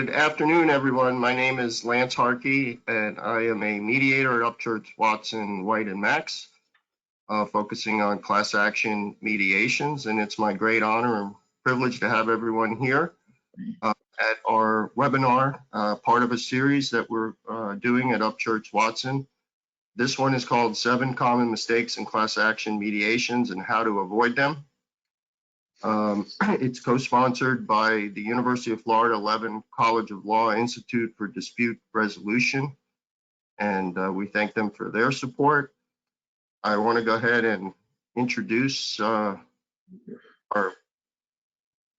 Good afternoon, everyone. My name is Lance Harke, and I am a mediator at Upchurch, Watson, White, and Max, focusing on class action mediations. And it's my great honor and privilege to have everyone here at our webinar, part of a series that we're doing at Upchurch, Watson. This one is called 7 Common Mistakes in Class Action Mediations and How to Avoid Them. It's co-sponsored by the University of Florida 11 College of Law Institute for Dispute Resolution, and we thank them for their support. I want to go ahead and introduce our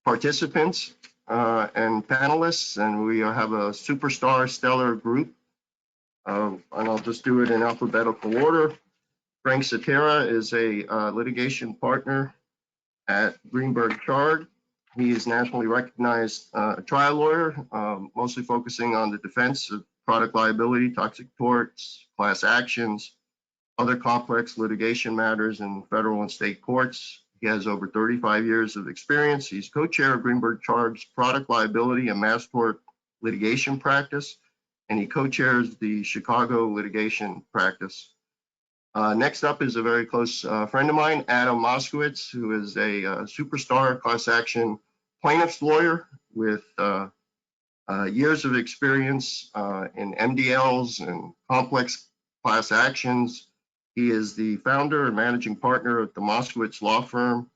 participants and panelists, and we have a superstar stellar group, and I'll just do it in alphabetical order. Frank Citera is a litigation partner at GreenbergTraurig. He is nationally recognized trial lawyer, mostly focusing on the defense of product liability, toxic torts, class actions, other complex litigation matters in federal and state courts. He has over 35 years of experience. He's co-chair of GreenbergTraurig's product liability and mass tort litigation practice, and he co-chairs the Chicago litigation practice. Next up is a very close friend of mine, Adam Moskowitz, who is a superstar class action plaintiff's lawyer with years of experience in MDLs and complex class actions. He is the founder and managing partner of the Moskowitz law firm.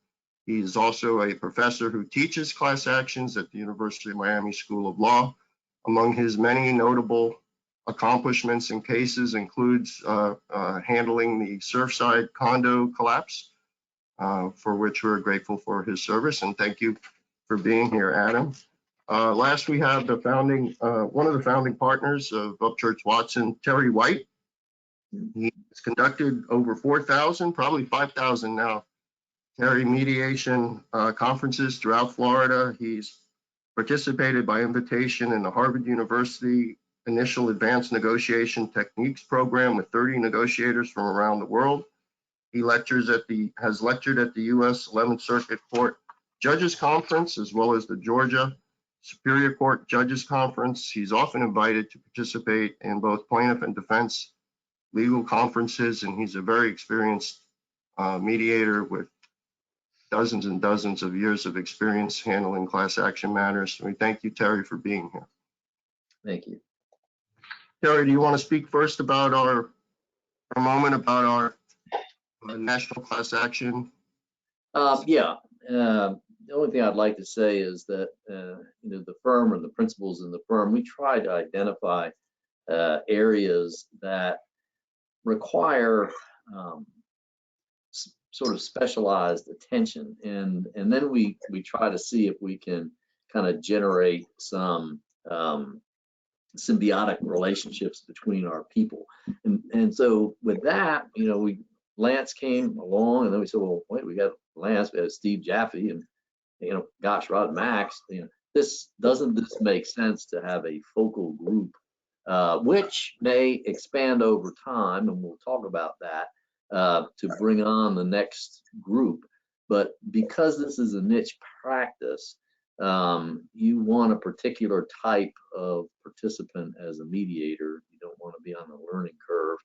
He is also a professor who teaches class actions at the University of Miami School of Law. Among his many notable accomplishments and cases includes handling the Surfside condo collapse, for which we're grateful for his service, and thank you for being here, Adam. Last, we have the one of the founding partners of Upchurch Watson, Terry White. He has conducted over 4,000, probably 5,000 now, Terry mediation conferences throughout Florida. He's participated by invitation in the Harvard University Initial Advanced Negotiation Techniques program with 30 negotiators from around the world. He has lectured at the U.S. 11th Circuit Court Judges Conference, as well as the Georgia Superior Court Judges Conference. He's often invited to participate in both plaintiff and defense legal conferences, and he's a very experienced mediator with dozens and dozens of years of experience handling class action matters. So we thank you, Terry, for being here. Thank you. Terry, do you want to speak first about our national class action? Yeah. The only thing I'd like to say is that the firm or the principals in the firm, we try to identify areas that require sort of specialized attention, and then we try to see if we can kind of generate some symbiotic relationships between our people. And so with that, Lance came along, and then we said, well, wait, we got Lance, we have Steve Jaffe, and gosh, Rod Max, doesn't this make sense to have a focal group, which may expand over time, and we'll talk about that, to bring on the next group. But because this is a niche practice, you want a particular type of participant as a mediator. You don't want to be on the learning curve.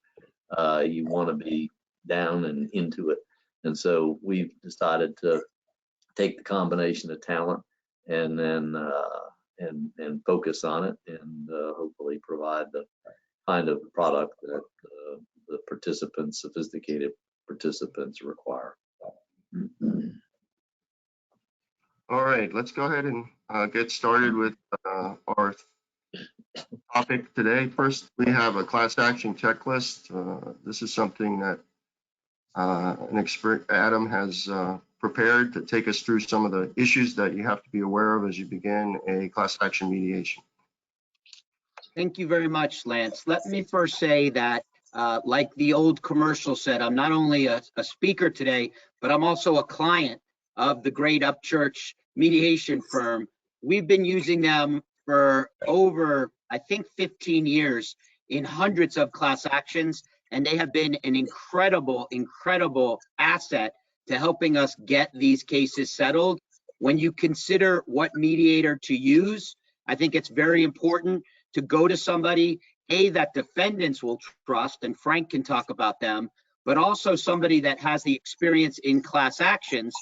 You want to be down and into it. And so we've decided to take the combination of talent and then and focus on it, and hopefully provide the kind of product that the participants, sophisticated participants, require. All right, let's go ahead and get started with our topic today. First, we have a class action checklist. This is something that an expert, Adam, has prepared to take us through some of the issues that you have to be aware of as you begin a class action mediation. Thank you very much, Lance. Let me first say that, like the old commercial said, I'm not only a speaker today, but I'm also a client of the great Upchurch mediation firm. We've been using them for over, I think, 15 years in hundreds of class actions, and they have been an incredible asset to helping us get these cases settled. When you consider what mediator to use, I think it's very important to go to somebody, that defendants will trust, and Frank can talk about them, but also somebody that has the experience in class actions.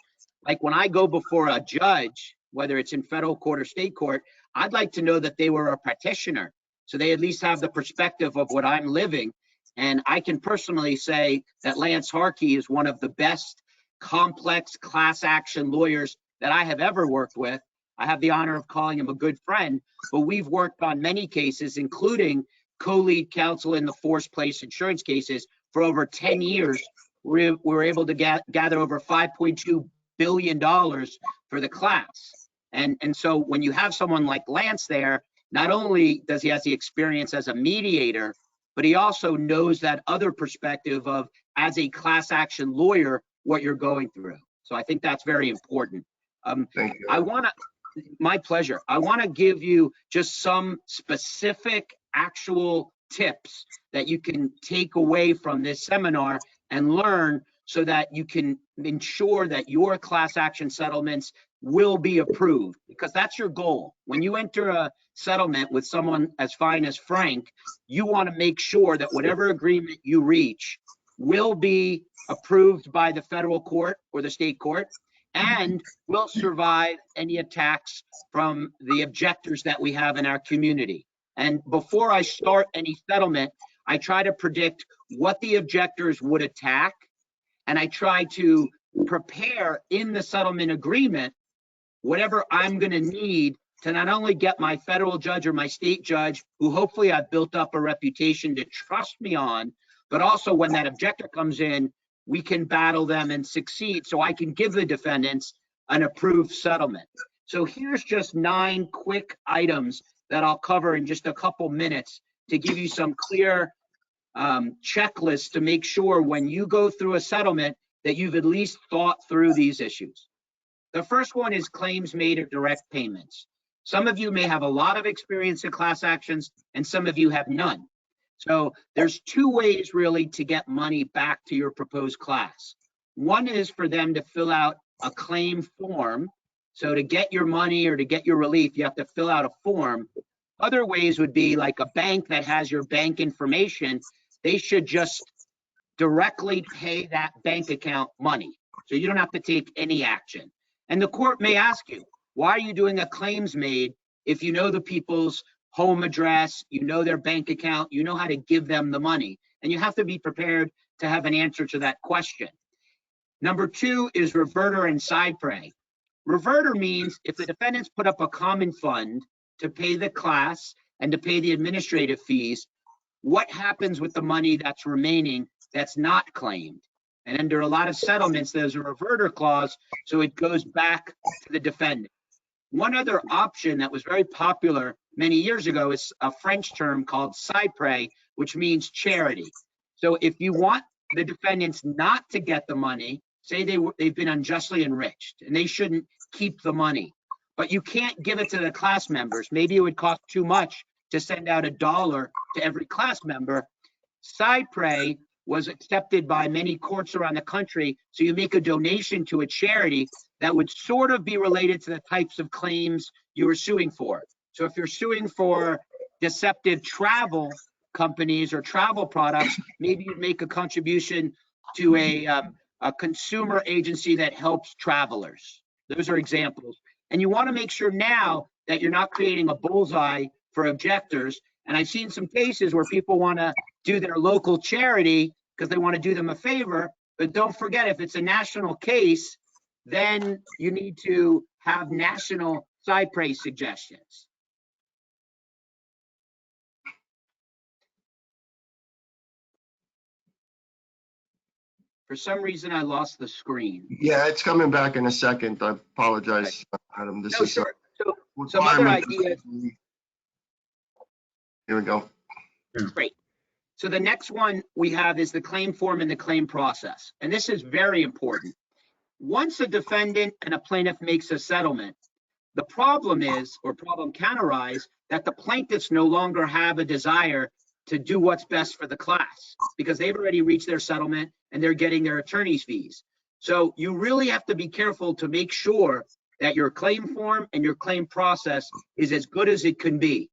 Like when I go before a judge, whether it's in federal court or state court, I'd like to know that they were a practitioner, so they at least have the perspective of what I'm living. And I can personally say that Lance Harke is one of the best complex class action lawyers that I have ever worked with. I have the honor of calling him a good friend, but we've worked on many cases, including co-lead counsel in the forced place insurance cases for over 10 years. We were able to gather over $5.2 billion for the class. And so when you have someone like Lance there, not only does he have the experience as a mediator, but he also knows that other perspective of, as a class action lawyer, what you're going through. So I think that's very important. Thank you. My pleasure. I want to give you just some specific actual tips that you can take away from this seminar and learn so that you can ensure that your class action settlements will be approved, because that's your goal. When you enter a settlement with someone as fine as Frank, you want to make sure that whatever agreement you reach will be approved by the federal court or the state court, and will survive any attacks from the objectors that we have in our community. And before I start any settlement, I try to predict what the objectors would attack, and I try to prepare in the settlement agreement whatever I'm going to need to not only get my federal judge or my state judge, who hopefully I've built up a reputation to trust me on, but also when that objector comes in, we can battle them and succeed, so I can give the defendants an approved settlement. So here's just 9 quick items that I'll cover in just a couple minutes to give you some clear checklists to make sure when you go through a settlement that you've at least thought through these issues. The first one is claims made or direct payments. Some of you may have a lot of experience in class actions, and some of you have none. So there's 2 ways really to get money back to your proposed class. One is for them to fill out a claim form. So to get your money or to get your relief, you have to fill out a form. Other ways would be like a bank that has your bank information. They should just directly pay that bank account money. So you don't have to take any action. And the court may ask you, why are you doing a claims made if you know the people's home address, you know their bank account, you know how to give them the money? And you have to be prepared to have an answer to that question. Number 2 is reverter and side prey. Reverter means if the defendants put up a common fund to pay the class and to pay the administrative fees, what happens with the money that's remaining that's not claimed? And under a lot of settlements, there's a reverter clause, so it goes back to the defendant. One other option that was very popular many years ago is a French term called side prey, which means charity. So if you want the defendants not to get the money, say they've been unjustly enriched and they shouldn't keep the money, but you can't give it to the class members. Maybe it would cost too much to send out $1 to every class member. Side prey was accepted by many courts around the country. So you make a donation to a charity that would sort of be related to the types of claims you were suing for. So if you're suing for deceptive travel companies or travel products, maybe you'd make a contribution to a consumer agency that helps travelers. Those are examples. And you want to make sure now that you're not creating a bullseye for objectors. And I've seen some cases where people want to do their local charity because they want to do them a favor, but don't forget, if it's a national case, then you need to have national side prey suggestions. For some reason, I lost the screen. Yeah, it's coming back in a second. I apologize, Adam. This is sure. So some other ideas. Here we go. Great. So the next one we have is the claim form and the claim process. And this is very important. Once a defendant and a plaintiff makes a settlement, the problem is, or problem can arise, that the plaintiffs no longer have a desire to do what's best for the class because they've already reached their settlement and they're getting their attorney's fees. So you really have to be careful to make sure that your claim form and your claim process is as good as it can be.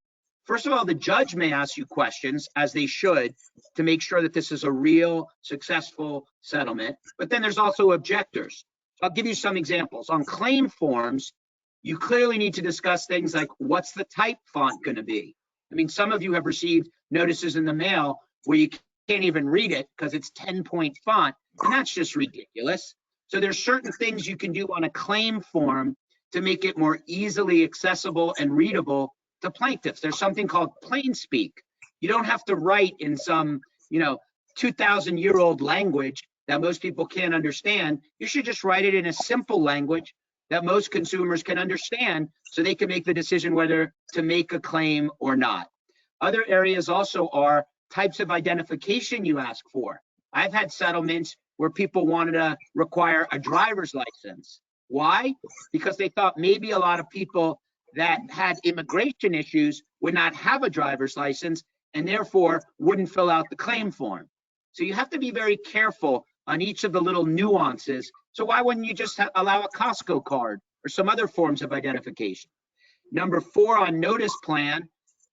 First of all, the judge may ask you questions, as they should, to make sure that this is a real, successful settlement. But then there's also objectors. So I'll give you some examples. On claim forms, you clearly need to discuss things like, what's the type font going to be? I mean, some of you have received notices in the mail where you can't even read it because it's 10-point font, and that's just ridiculous. So there's certain things you can do on a claim form to make it more easily accessible and readable to plaintiffs. There's something called plain speak. You don't have to write in some, 2,000-year-old language that most people can't understand. You should just write it in a simple language that most consumers can understand so they can make the decision whether to make a claim or not. Other areas also are types of identification you ask for. I've had settlements where people wanted to require a driver's license. Why? Because they thought maybe a lot of people that had immigration issues would not have a driver's license and therefore wouldn't fill out the claim form. So you have to be very careful on each of the little nuances. So why wouldn't you just allow a Costco card or some other forms of identification? Number 4 on notice plan,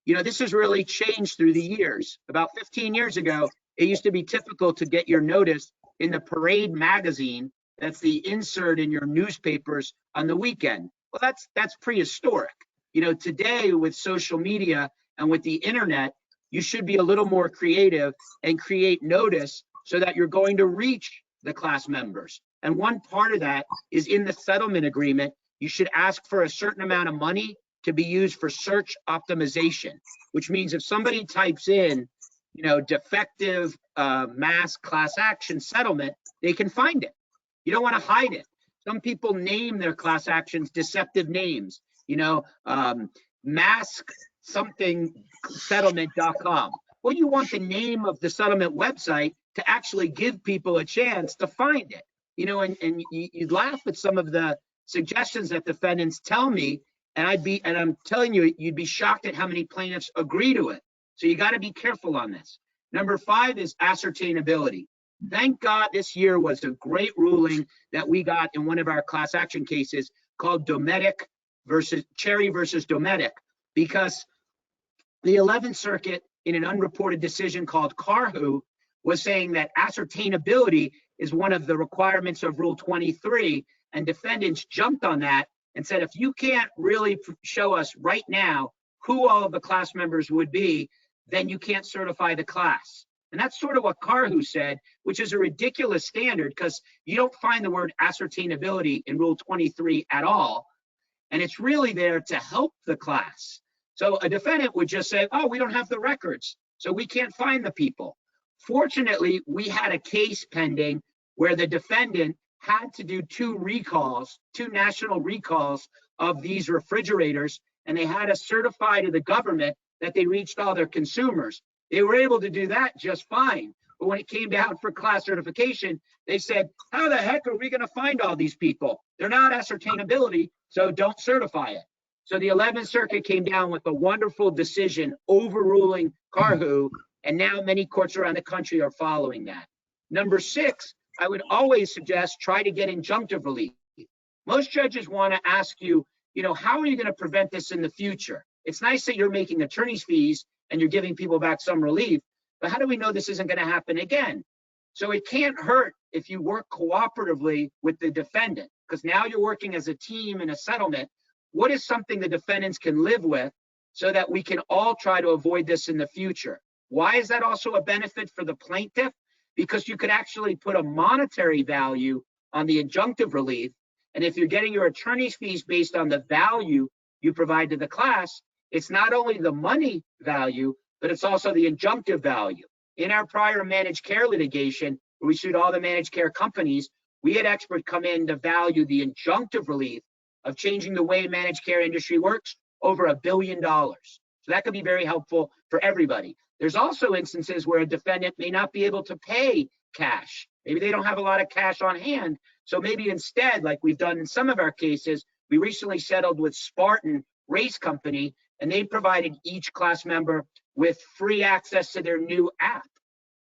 this has really changed through the years. About 15 years ago, it used to be typical to get your notice in the Parade magazine. That's the insert in your newspapers on the weekend. Well, that's prehistoric. Today with social media and with the internet, you should be a little more creative and create notice so that you're going to reach the class members. And one part of that is in the settlement agreement, you should ask for a certain amount of money to be used for search optimization, which means if somebody types in, defective mass class action settlement, they can find it. You don't want to hide it. Some people name their class actions deceptive names, mask something settlement.com. Well, you want the name of the settlement website to actually give people a chance to find it, and you'd laugh at some of the suggestions that defendants tell me, and I'm telling you, you'd be shocked at how many plaintiffs agree to it. So you got to be careful on this. Number 5 is ascertainability. Thank God this year was a great ruling that we got in one of our class action cases called Cherry versus Dometic, because the 11th Circuit in an unreported decision called Carhu was saying that ascertainability is one of the requirements of Rule 23, and defendants jumped on that and said, if you can't really show us right now who all of the class members would be, then you can't certify the class. And that's sort of what Carhu said, which is a ridiculous standard because you don't find the word ascertainability in Rule 23 at all. And it's really there to help the class. So a defendant would just say, oh, we don't have the records, so we can't find the people. Fortunately, we had a case pending where the defendant had to do 2 national recalls of these refrigerators, and they had to certify to the government that they reached all their consumers. They were able to do that just fine. But when it came down for class certification, they said, how the heck are we going to find all these people? They're not ascertainability, so don't certify it. So the 11th Circuit came down with a wonderful decision overruling Carhu, and now many courts around the country are following that. Number 6, I would always suggest try to get injunctive relief. Most judges want to ask you, how are you going to prevent this in the future? It's nice that you're making attorney's fees and you're giving people back some relief, but how do we know this isn't going to happen again? So it can't hurt if you work cooperatively with the defendant, because now you're working as a team in a settlement. What is something the defendants can live with so that we can all try to avoid this in the future? Why is that also a benefit for the plaintiff? Because you could actually put a monetary value on the injunctive relief. And if you're getting your attorney's fees based on the value you provide to the class, it's not only the money value, but it's also the injunctive value. In our prior managed care litigation, where we sued all the managed care companies, we had experts come in to value the injunctive relief of changing the way managed care industry works over $1 billion. So that could be very helpful for everybody. There's also instances where a defendant may not be able to pay cash. Maybe they don't have a lot of cash on hand. So maybe instead, like we've done in some of our cases, we recently settled with Spartan Race Company, and they provided each class member with free access to their new app,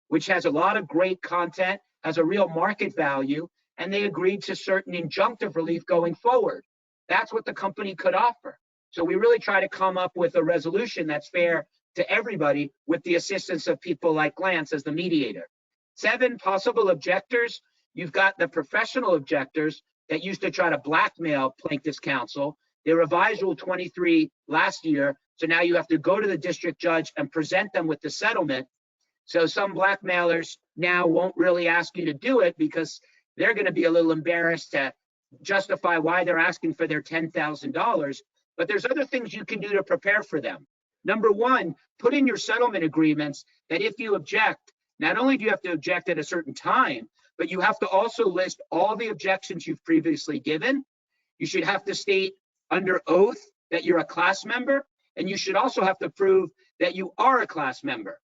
which has a lot of great content, has a real market value, and they agreed to certain injunctive relief going forward. that's what the company could offer. So we really try to come up with a resolution that's fair to everybody with the assistance of people like Lance as the mediator. 7 possible objectors. You've got the professional objectors that used to try to blackmail plaintiff's counsel. They revised Rule 23 last year, so now you have to go to the district judge and present them with the settlement. So some blackmailers now won't really ask you to do it because they're going to be a little embarrassed to justify why they're asking for their $10,000. But there's other things you can do to prepare for them. Number 1, put in your settlement agreements that if you object, not only do you have to object at a certain time, but you have to also list all the objections you've previously given. You should have to state under oath that you're a class member, and you should also have to prove that you are a class member.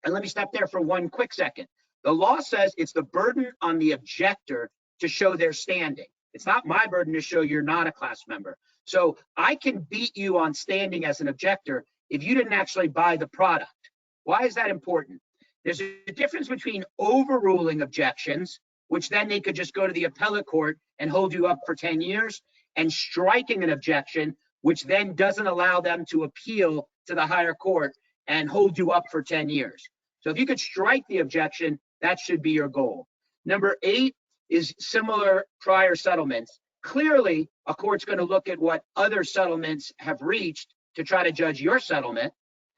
And let me stop there for one quick second. The law says it's the burden on the objector to show their standing. It's not my burden to show you're not a class member. So I can beat you on standing as an objector if you didn't actually buy the product. Why is that important? There's a difference between overruling objections, which then they could just go to the appellate court and hold you up for 10 years, and striking an objection, which then doesn't allow them to appeal to the higher court and hold you up for 10 years. So if you could strike the objection, that should be your goal. Number 8 is similar prior settlements. Clearly, a court's going to look at what other settlements have reached to try to judge your settlement.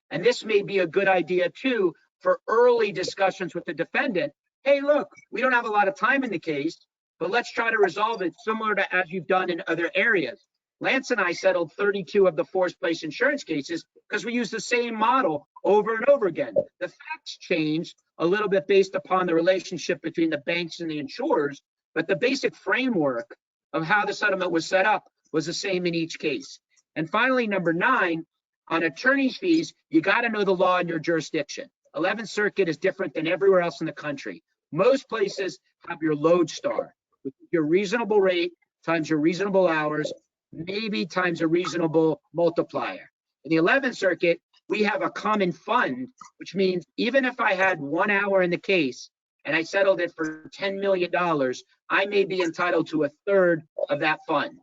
And this may be a good idea too for early discussions with the defendant. Hey, look, we don't have a lot of time in the case, but let's try to resolve it similar to as you've done in other areas. Lance and I settled 32 of the forced place insurance cases because we used the same model over and over again. The facts changed a little bit based upon the relationship between the banks and the insurers, but the basic framework of how the settlement was set up was the same in each case. And finally, number 9, on attorney's fees, you got to know the law in your jurisdiction. 11th Circuit is different than everywhere else in the country. Most places have your lodestar, your reasonable rate times your reasonable hours, maybe times a reasonable multiplier. In the 11th Circuit, we have a common fund, which means even if I had 1 hour in the case and I settled it for $10 million, I may be entitled to 1/3 of that fund.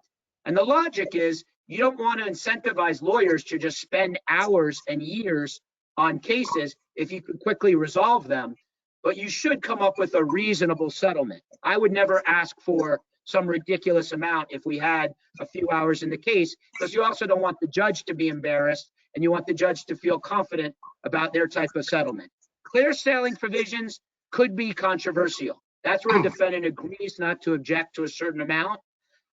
And the logic is you don't want to incentivize lawyers to just spend hours and years on cases if you could quickly resolve them, but you should come up with a reasonable settlement. I would never ask for some ridiculous amount if we had a few hours in the case, because you also don't want the judge to be embarrassed and you want the judge to feel confident about their type of settlement. Clear sailing provisions could be controversial. That's where a defendant agrees not to object to a certain amount.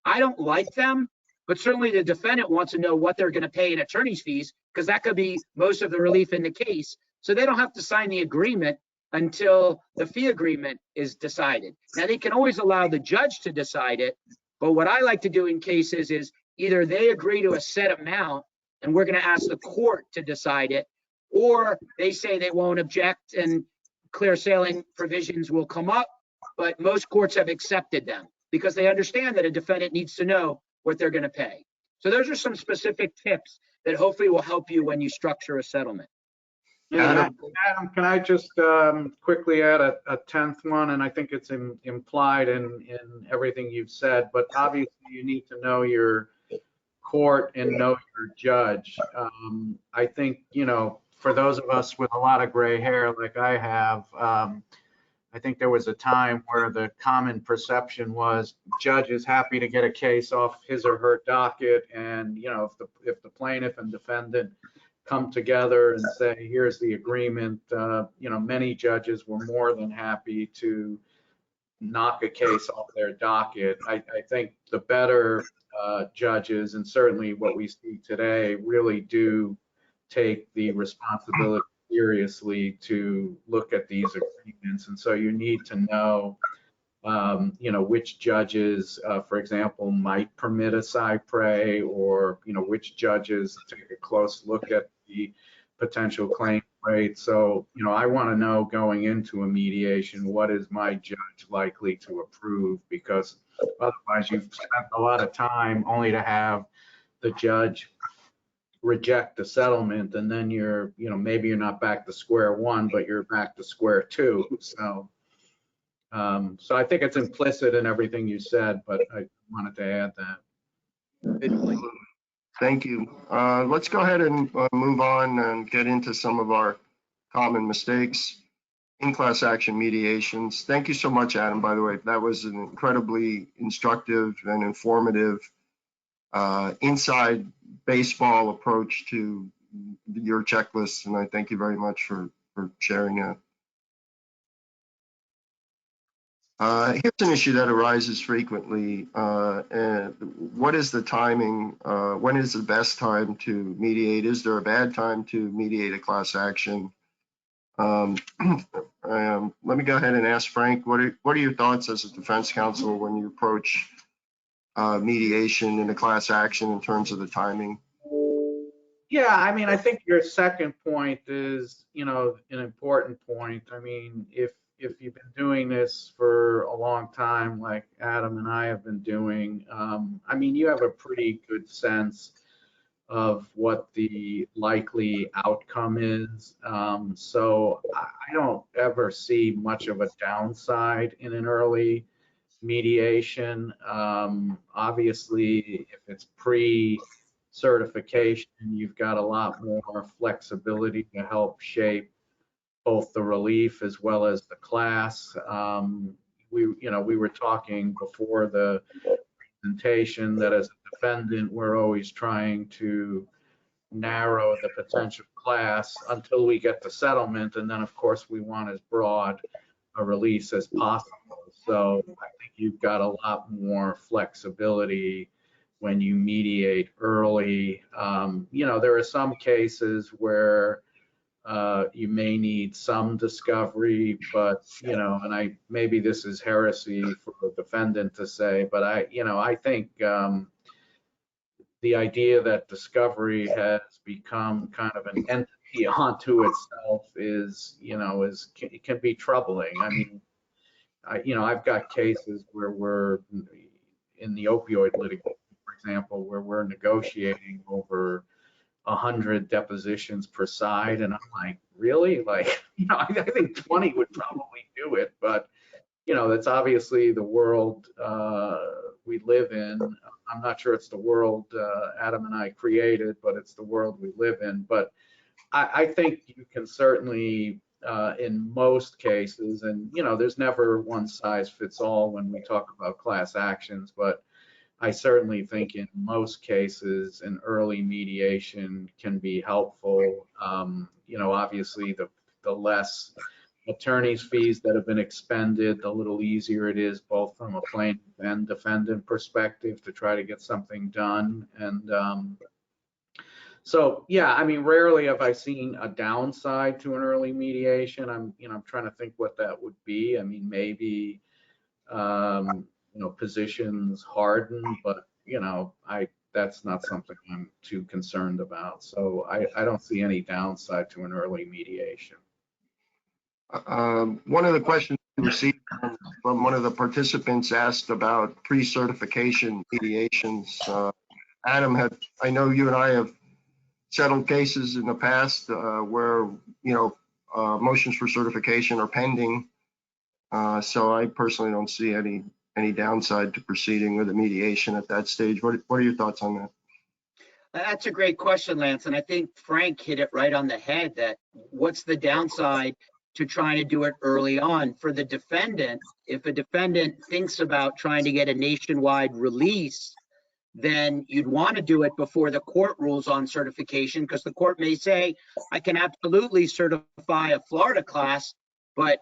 I don't like them, but certainly the defendant wants to know what they're going to pay in attorney's fees, because that could be most of the relief in the case. So they don't have to sign the agreement until the fee agreement is decided. Now, they can always allow the judge to decide it, but what I like to do in cases is either they agree to a set amount and we're going to ask the court to decide it, or they say they won't object and clear sailing provisions will come up, but most courts have accepted them because they understand that a defendant needs to know what they're going to pay. So those are some specific tips that hopefully will help you when you structure a settlement. Yeah, Adam, can I just quickly add a 10th one? And I think it's implied in everything you've said, but obviously you need to know your court and know your judge. I think, you know, for those of us with a lot of gray hair like I have, I think there was a time where the common perception was judge is happy to get a case off his or her docket, and you know, if the plaintiff and defendant come together and say, here's the agreement, you know, many judges were more than happy to knock a case off their docket. I think the better judges, and certainly what we see today, really do take the responsibility seriously to look at these agreements. And so you need to know, you know, which judges, for example, might permit a cypre, or, you know, which judges take a close look at the potential claim rate. So, you know, I want to know going into a mediation, what is my judge likely to approve? Because otherwise you've spent a lot of time only to have the judge reject the settlement, and then you're, you know, maybe you're not back to square one, but you're back to square two. So, so I think it's implicit in everything you said, but I wanted to add that. Good point. Thank you. Let's go ahead and move on and get into some of our common mistakes in class action mediations. Thank you so much, Adam, by the way. That was an incredibly instructive and informative inside baseball approach to your checklist, and I thank you very much for sharing that. Here's an issue that arises frequently. What is the timing? When is the best time to mediate? Is there a bad time to mediate a class action? Let me go ahead and ask Frank, what are your thoughts as a defense counsel when you approach mediation in a class action in terms of the timing? Yeah, I mean, I think your second point is, an important point. I mean, if you've been doing this for a long time, like Adam and I have been doing, I mean, you have a pretty good sense of what the likely outcome is. So I don't ever see much of a downside in an early mediation. Obviously, if it's pre-certification, you've got a lot more flexibility to help shape both the relief as well as the class. We were talking before the presentation that as a defendant, we're always trying to narrow the potential class until we get to settlement. And then, of course, we want as broad a release as possible. So I think you've got a lot more flexibility when you mediate early. There are some cases where you may need some discovery, but and maybe this is heresy for the defendant to say, but I think the idea that discovery has become kind of an entity unto itself is it can be troubling. I mean, I've got cases where we're in the opioid litigation, for example, where we're negotiating over 100 depositions per side, and I'm like, really? Like, I think 20 would probably do it, but that's obviously the world we live in. I'm not sure it's the world Adam and I created, but it's the world we live in. But I think you can certainly, in most cases, and there's never one size fits all when we talk about class actions, but I certainly think in most cases an early mediation can be helpful. Obviously the less attorney's fees that have been expended, the little easier it is both from a plaintiff and defendant perspective to try to get something done. And so, yeah, I mean, rarely have I seen a downside to an early mediation. I'm trying to think what that would be. I mean, maybe, positions harden, but, that's not something I'm too concerned about. So I don't see any downside to an early mediation. One of the questions we received from one of the participants asked about pre-certification mediations. Adam, I know you and I have settled cases in the past where motions for certification are pending. So I personally don't see any downside to proceeding with a mediation at that stage. What are your thoughts on that? That's a great question, Lance. And I think Frank hit it right on the head that what's the downside to trying to do it early on for the defendant? If a defendant thinks about trying to get a nationwide release, then you'd want to do it before the court rules on certification, because the court may say, I can absolutely certify a Florida class, but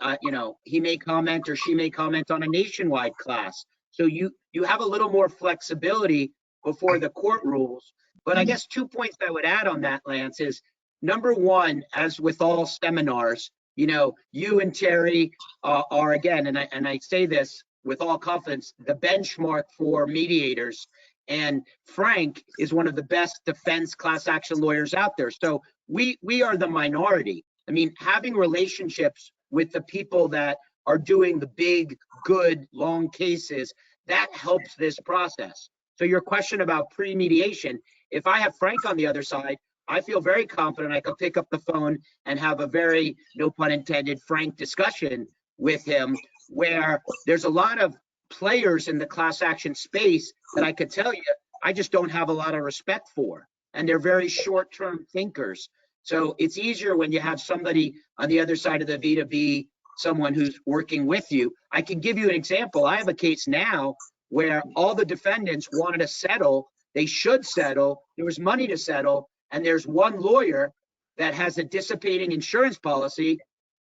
he may comment or she may comment on a nationwide class. So you have a little more flexibility before the court rules. But I guess 2 points I would add on that, Lance, is number one, as with all seminars, you and Terry are again, and I say this with all confidence, the benchmark for mediators. And Frank is one of the best defense class action lawyers out there. So we are the minority. I mean, having relationships with the people that are doing the big, good, long cases, that helps this process. So your question about pre-mediation, if I have Frank on the other side, I feel very confident I could pick up the phone and have a very, no pun intended, frank discussion with him, where there's a lot of players in the class action space that I could tell you, I just don't have a lot of respect for. And they're very short-term thinkers. So it's easier when you have somebody on the other side of the V to be someone who's working with you. I can give you an example. I have a case now where all the defendants wanted to settle. They should settle. There was money to settle. And there's one lawyer that has a dissipating insurance policy,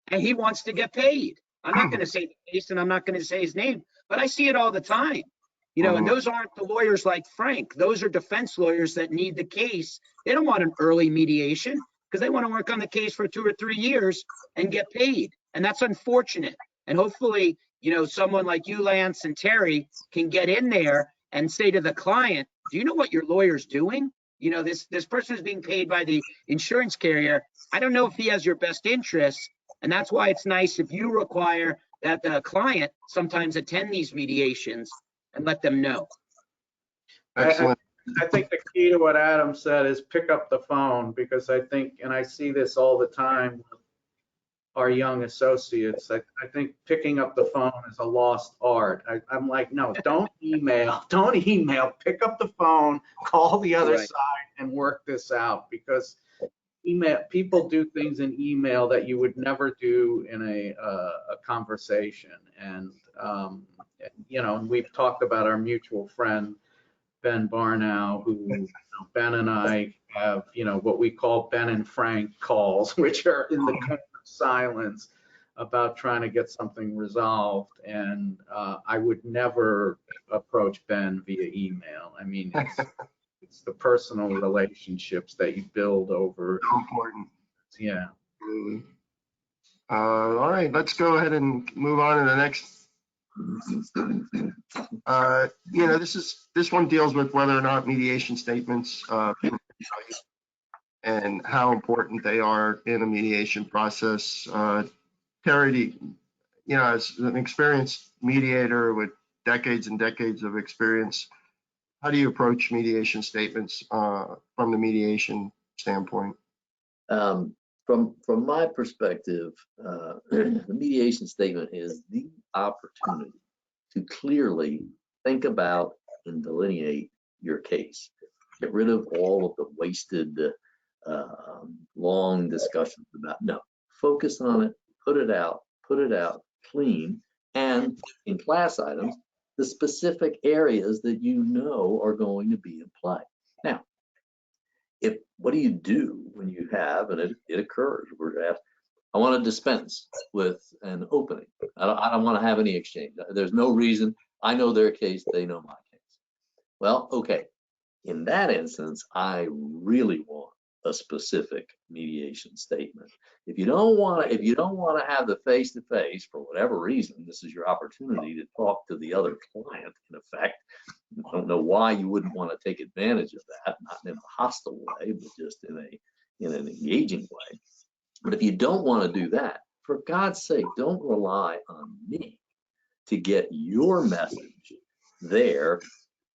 and he wants to get paid. I'm not going to say the case, and I'm not going to say his name, but I see it all the time. You know, and those aren't the lawyers like Frank. Those are defense lawyers that need the case. They don't want an early mediation because they want to work on the case for 2 or 3 years and get paid. And that's unfortunate. And hopefully, you know, someone like you, Lance, and Terry can get in there and say to the client, do you know what your lawyer's doing? You know, this person is being paid by the insurance carrier. I don't know if he has your best interests. And that's why it's nice if you require that the client sometimes attend these mediations and let them know. Excellent. I think the key to what Adam said is pick up the phone, because I think, and I see this all the time with our young associates, I think picking up the phone is a lost art. I'm like, no, don't email, pick up the phone, call the other Right. side and work this out, because email, people do things in email that you would never do in a conversation. And you know, and we've talked about our mutual friend Ben Barnow, who, you know, Ben and I have, you know, what we call Ben and Frank calls, which are in the kind of silence about trying to get something resolved. And I would never approach Ben via email. I mean, it's the personal relationships that you build over. So important. Yeah. All right, let's go ahead and move on to the next. You know, this one deals with whether or not mediation statements and how important they are in a mediation process. Terry, you know, as an experienced mediator with decades and decades of experience, how do you approach mediation statements from the mediation standpoint? From my perspective, the mediation statement is the opportunity to clearly think about and delineate your case. Get rid of all of the wasted, long discussions about. No, focus on it, put it out clean, and in class items, the specific areas that you know are going to be in play. Now, what do you do when you have, and it occurs, we're asked, I want to dispense with an opening. I don't want to have any exchange. There's no reason. I know their case, they know my case. Well, okay. In that instance, I really want a specific mediation statement. If you don't want to have the face-to-face for whatever reason, this is your opportunity to talk to the other client, in effect. I don't know why you wouldn't want to take advantage of that, not in a hostile way, but just in an engaging way. But if you don't want to do that, for God's sake, don't rely on me to get your message there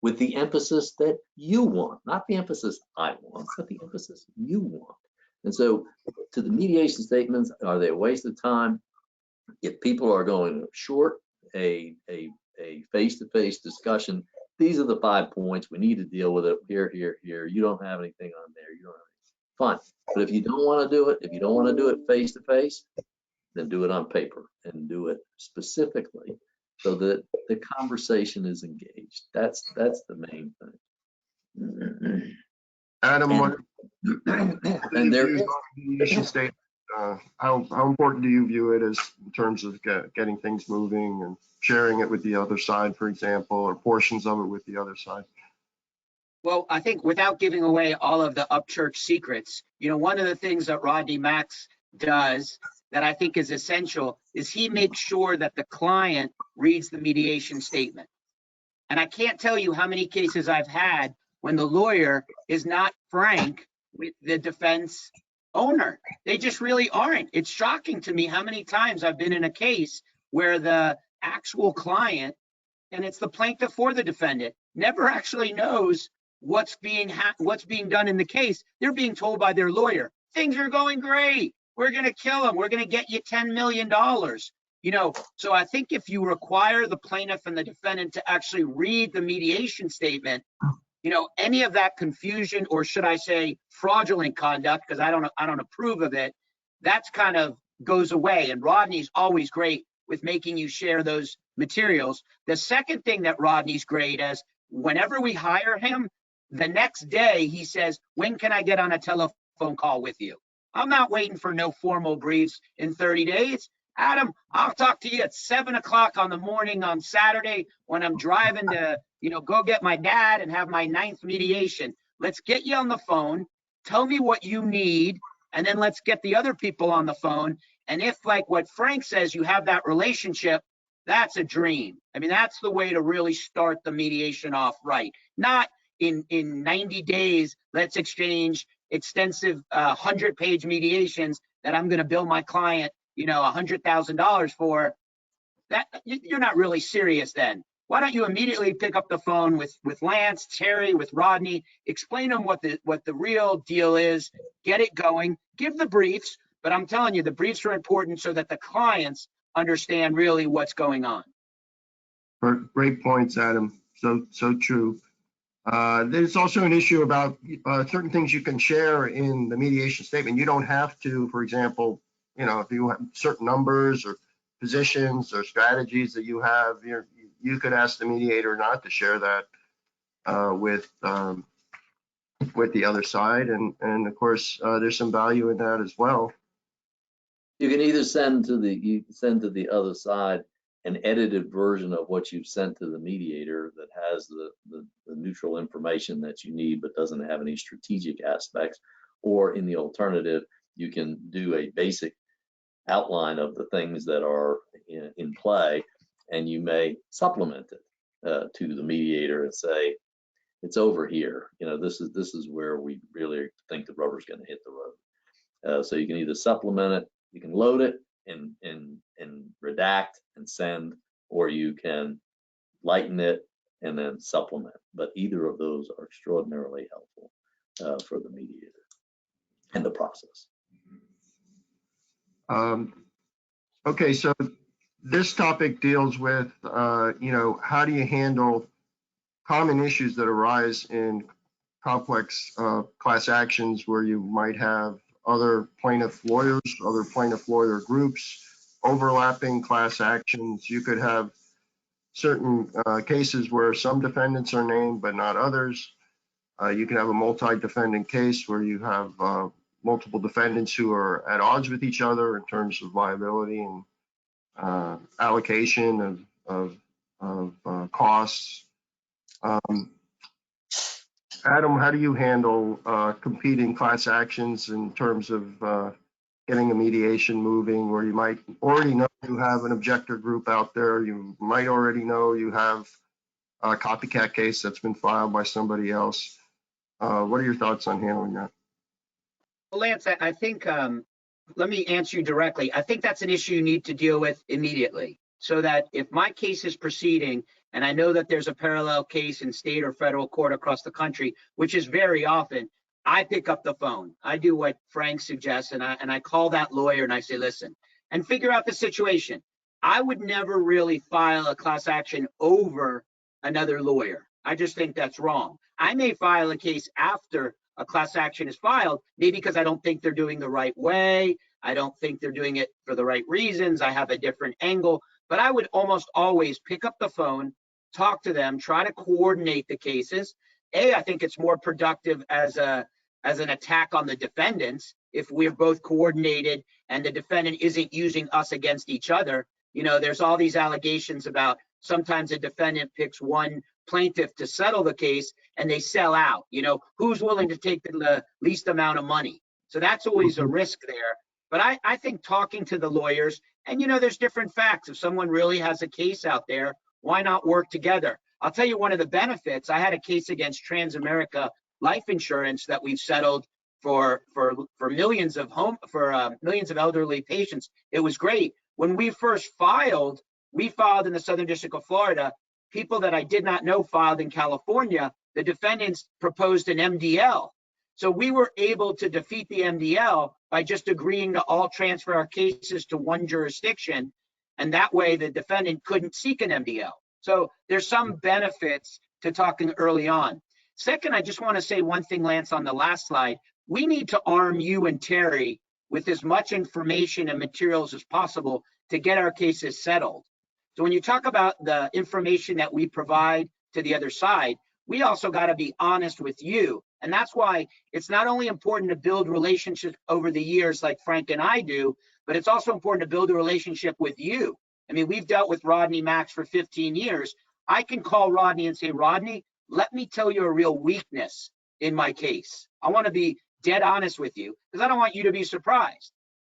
with the emphasis that you want, not the emphasis I want, but the emphasis you want. And so to the mediation statements, are they a waste of time? If people are going short a face-to-face discussion, these are the 5 points. We need to deal with it here. You don't have anything on there. You don't have anything. Fine. But if you don't want to do it, if you don't want to do it face-to-face, then do it on paper and do it specifically so that the conversation is engaged. That's the main thing. Adam, And there is mediation statement, how important do you view it as in terms of getting things moving and sharing it with the other side, for example, or portions of it with the other side? Well, I think without giving away all of the Upchurch secrets, you know, one of the things that Rodney Max does that I think is essential is he makes sure that the client reads the mediation statement. And I can't tell you how many cases I've had when the lawyer is not frank with the defense owner. They just really aren't. It's shocking to me how many times I've been in a case where the actual client, and it's the plaintiff or the defendant, never actually knows what's being done in the case. They're being told by their lawyer, things are going great. We're going to kill him. We're going to get you $10 million. You know, so I think if you require the plaintiff and the defendant to actually read the mediation statement, any of that confusion, or should I say fraudulent conduct, because I don't approve of it, that's kind of goes away. And Rodney's always great with making you share those materials. The second thing that Rodney's great is whenever we hire him, the next day he says, when can I get on a telephone call with you? I'm not waiting for no formal briefs in 30 days. Adam, I'll talk to you at 7 o'clock on the morning on Saturday when I'm driving to, go get my dad and have my 9th mediation. Let's get you on the phone. Tell me what you need. And then let's get the other people on the phone. And if, like what Frank says, you have that relationship, that's a dream. I mean, that's the way to really start the mediation off right. Not in 90 days, let's exchange extensive 100-page mediations that I'm going to bill my client, $100,000 for. That you're not really serious then. Why don't you immediately pick up the phone with Lance, Terry, with Rodney, explain them what the real deal is, get it going, give the briefs. But I'm telling you, the briefs are important so that the clients understand really what's going on. Great points, Adam. So true. There's also an issue about certain things you can share in the mediation statement. You don't have to, for example, if you have certain numbers or positions or strategies that you have, you could ask the mediator not to share that with the other side, and of course there's some value in that as well. You can either send to the other side an edited version of what you've sent to the mediator that has the neutral information that you need but doesn't have any strategic aspects, or in the alternative, you can do a basic outline of the things that are in play, and you may supplement it to the mediator and say, it's over here. This is where we really think the rubber's going to hit the road. So you can either supplement it, you can load it and redact and send, or you can lighten it and then supplement. But either of those are extraordinarily helpful for the mediator and the process. Okay, so this topic deals with, how do you handle common issues that arise in complex class actions where you might have other plaintiff lawyers, other plaintiff lawyer groups, overlapping class actions. You could have certain cases where some defendants are named but not others. You can have a multi-defendant case where you have multiple defendants who are at odds with each other in terms of liability and allocation of costs. Adam, how do you handle competing class actions in terms of getting a mediation moving, where you might already know you have an objector group out there, you might already know you have a copycat case that's been filed by somebody else? What are your thoughts on handling that? Well, Lance, I think, let me answer you directly. I think that's an issue you need to deal with immediately, so that if my case is proceeding, and I know that there's a parallel case in state or federal court across the country, which is very often, I pick up the phone. I do what Frank suggests, and I call that lawyer and I say, listen, and figure out the situation. I would never really file a class action over another lawyer. I just think that's wrong. I may file a case after a class action is filed, maybe because I don't think they're doing the right way. I don't think they're doing it for the right reasons. I have a different angle, but I would almost always pick up the phone, talk to them, try to coordinate the cases. I think it's more productive as an attack on the defendants if we're both coordinated and the defendant isn't using us against each other. There's all these allegations about sometimes a defendant picks one plaintiff to settle the case and they sell out. Who's willing to take the least amount of money? So that's always a risk there. But I think talking to the lawyers, and there's different facts. If someone really has a case out there, why not work together? I'll tell you one of the benefits. I had a case against Transamerica Life Insurance that we've settled for millions of millions of elderly patients. It was great. When we first filed, we filed in the Southern District of Florida. People that I did not know filed in California. The defendants proposed an MDL. So we were able to defeat the MDL by just agreeing to all transfer our cases to one jurisdiction. And that way the defendant couldn't seek an MDL. So there's some benefits to talking early on. Second, I just want to say one thing, Lance, on the last slide. We need to arm you and Terry with as much information and materials as possible to get our cases settled. So when you talk about the information that we provide to the other side, we also got to be honest with you. And that's why it's not only important to build relationships over the years like Frank and I do, but it's also important to build a relationship with you. I mean, we've dealt with Rodney Max for 15 years. I can call Rodney and say, Rodney, let me tell you a real weakness in my case. I want to be dead honest with you because I don't want you to be surprised.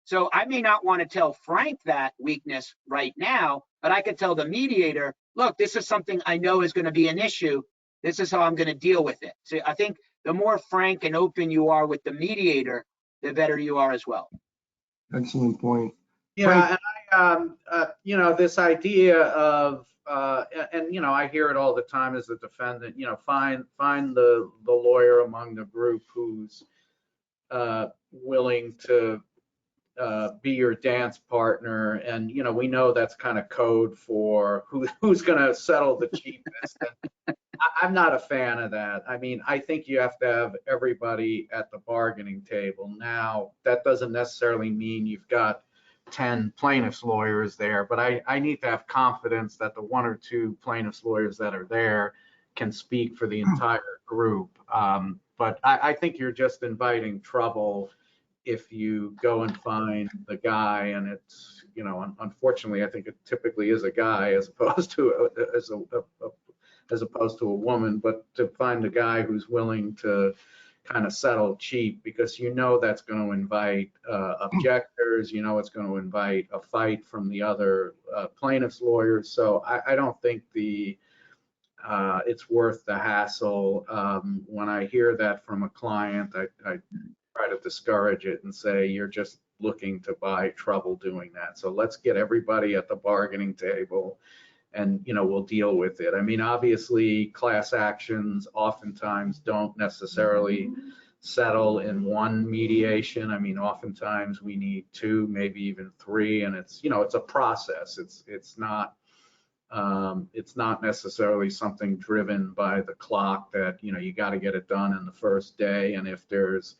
So I may not want to tell Frank that weakness right now, but I could tell the mediator, look, this is something I know is going to be an issue. This is how I'm going to deal with it. So I think the more frank and open you are with the mediator, the better you are as well. Excellent point. Yeah, and you know, this idea of, and you know, I hear it all the time as a defendant. You know, find the lawyer among the group who's willing to be your dance partner, and you know, we know that's kind of code for who's going to settle the cheapest. And I'm not a fan of that. I mean, I think you have to have everybody at the bargaining table. Now, that doesn't necessarily mean you've got 10 plaintiffs lawyers there, but I need to have confidence that the 1 or 2 plaintiffs lawyers that are there can speak for the entire group. But I think you're just inviting trouble if you go and find the guy, and it's, you know, unfortunately, I think it typically is a guy as opposed to a woman, but to find a guy who's willing to kind of settle cheap, because you know that's going to invite objectors, you know it's going to invite a fight from the other plaintiffs' lawyers. So I don't think it's worth the hassle. When I hear that from a client, I try to discourage it and say, you're just looking to buy trouble doing that. So let's get everybody at the bargaining table, and you know, we'll deal with it. I mean, obviously class actions oftentimes don't necessarily settle in one mediation. I mean, oftentimes we need 2, maybe even 3, and it's, you know, it's a process. It's not necessarily something driven by the clock that, you know, you got to get it done in the first day. And if there's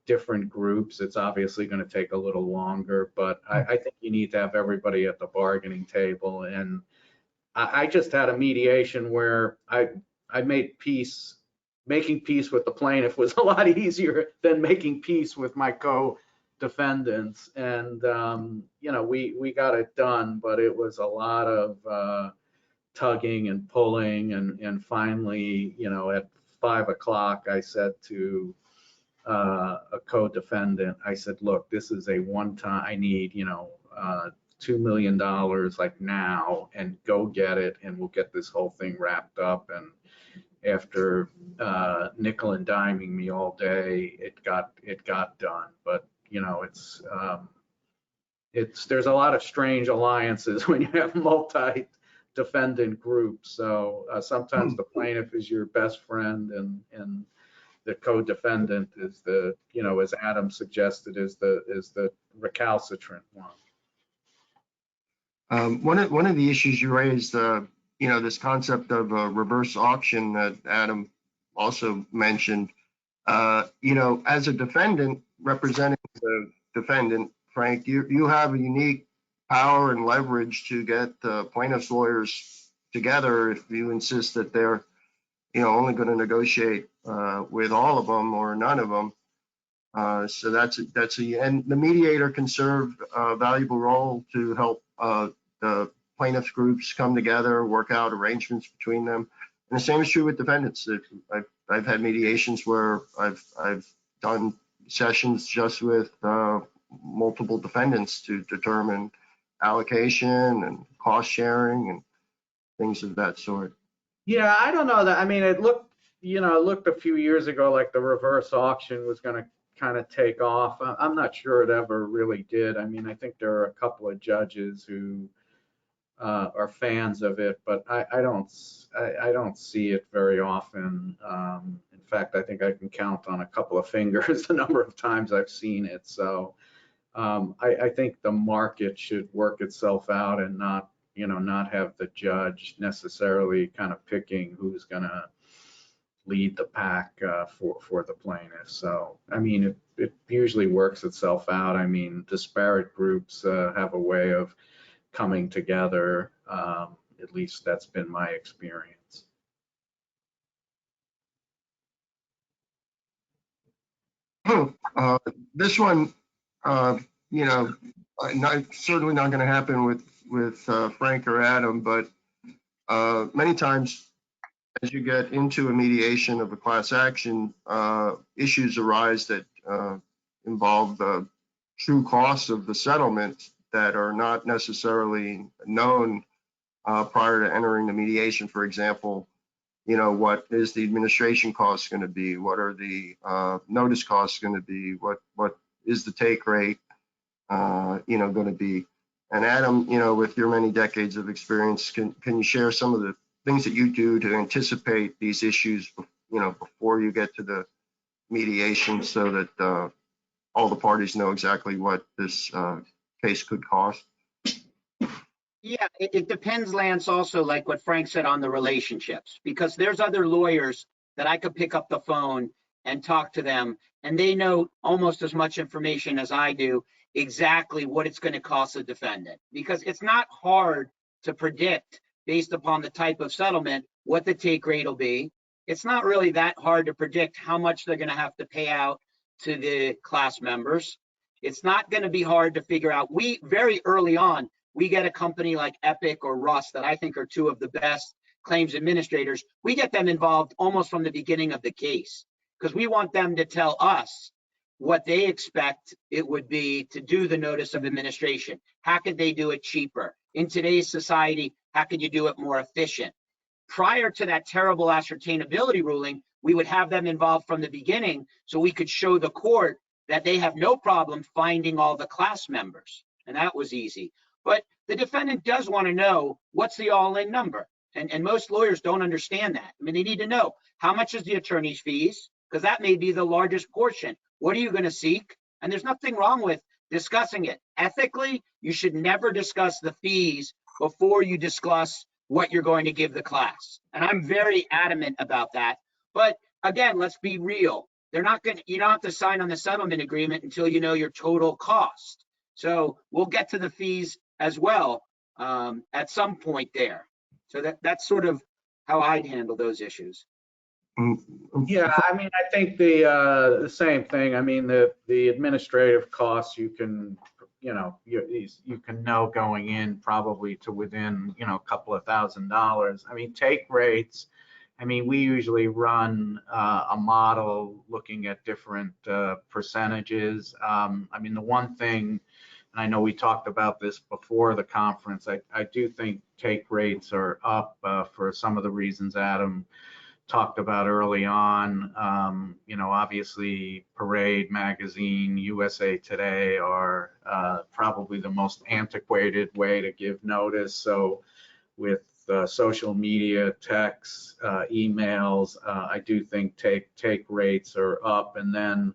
different groups, it's obviously going to take a little longer, but I think you need to have everybody at the bargaining table. And I just had a mediation where I made peace. Making peace with the plaintiff was a lot easier than making peace with my co-defendants. And, you know, we got it done, but it was a lot of tugging and pulling. And finally, you know, at 5 o'clock, I said to a co-defendant, I said, look, this is a one-time, I need, you know, $2 million like now, and go get it, and we'll get this whole thing wrapped up. And after nickel and diming me all day, it got done. But you know, there's a lot of strange alliances when you have multi-defendant groups. So sometimes the plaintiff is your best friend, and the co-defendant is the, you know, as Adam suggested, is the recalcitrant one. One of the issues you raised, you know, this concept of a reverse auction that Adam also mentioned. You know, as a defendant representing the defendant, Frank, you have a unique power and leverage to get the plaintiff's lawyers together if you insist that they're, you know, only going to negotiate with all of them or none of them. So and the mediator can serve a valuable role to help the plaintiffs groups come together, work out arrangements between them. And the same is true with defendants. I've had mediations where I've done sessions just with multiple defendants to determine allocation and cost sharing and things of that sort. Yeah, I don't know that. I mean, it looked a few years ago like the reverse auction was going to kind of take off. I'm not sure it ever really did. I mean, I think there are a couple of judges who are fans of it, but I don't see it very often. In fact, I think I can count on a couple of fingers the number of times I've seen it. So I think the market should work itself out, and not have the judge necessarily kind of picking who's gonna lead the pack for the plaintiff. So, I mean, it usually works itself out. I mean, disparate groups have a way of coming together. At least that's been my experience. This one, you know, certainly not going to happen with Frank or Adam, but many times as you get into a mediation of a class action, issues arise that involve the true costs of the settlement that are not necessarily known prior to entering the mediation. For example, you know, what is the administration cost going to be? What are the notice costs going to be? What is the take rate, you know, going to be? And Adam, you know, with your many decades of experience, can you share some of the things that you do to anticipate these issues, you know, before you get to the mediation, so that all the parties know exactly what this case could cost? Yeah, it depends, Lance, also like what Frank said on the relationships, because there's other lawyers that I could pick up the phone and talk to them, and they know almost as much information as I do exactly what it's going to cost the defendant, because it's not hard to predict based upon the type of settlement what the take rate will be. It's not really that hard to predict how much they're going to have to pay out to the class members. It's not going to be hard to figure out. We very early on, we get a company like Epic or Russ that I think are two of the best claims administrators. We get them involved almost from the beginning of the case, because we want them to tell us what they expect it would be to do the notice of administration. How could they do it cheaper? In today's society, how could you do it more efficient? Prior to that terrible ascertainability ruling, we would have them involved from the beginning so we could show the court that they have no problem finding all the class members. And that was easy. But the defendant does want to know what's the all-in number. And most lawyers don't understand that. I mean, they need to know how much is the attorney's fees, because that may be the largest portion. What are you going to seek? And there's nothing wrong with discussing it. Ethically, you should never discuss the fees before you discuss what you're going to give the class. And I'm very adamant about that. But again, let's be real. They're not going to, you don't have to sign on the settlement agreement until you know your total cost. So we'll get to the fees as well at some point there. So that's sort of how I'd handle those issues. Yeah, I mean, I think the same thing. I mean, the administrative costs, you can, you know, you can know going in probably to within, you know, a couple of $1,000s. I mean, take rates. I mean, we usually run a model looking at different percentages. I mean, the one thing, and I know we talked about this before the conference, I do think take rates are up for some of the reasons Adam talked about early on. You know, obviously Parade Magazine, USA Today are probably the most antiquated way to give notice. So with social media, texts, emails, I do think take rates are up. And then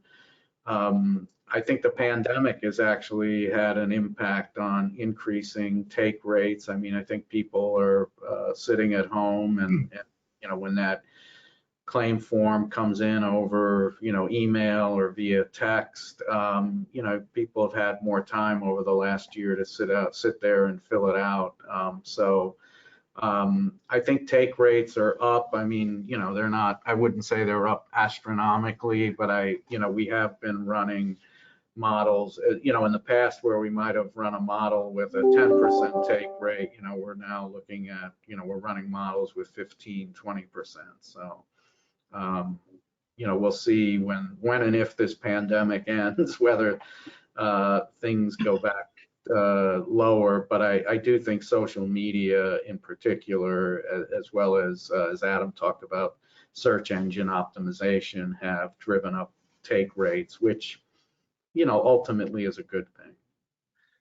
I think the pandemic has actually had an impact on increasing take rates. I mean, I think people are sitting at home and you know, when that claim form comes in over, you know, email or via text, you know, people have had more time over the last year to sit there and fill it out. So I think take rates are up. I mean, you know, they're not, I wouldn't say they're up astronomically, but you know, we have been running models, you know, in the past where we might have run a model with a 10% take rate, you know, we're now looking at, you know, we're running models with 15, 20%. So, you know, we'll see when and if this pandemic ends, whether things go back lower. But I do think social media in particular, as well as Adam talked about, search engine optimization have driven up take rates, which, you know, ultimately is a good thing.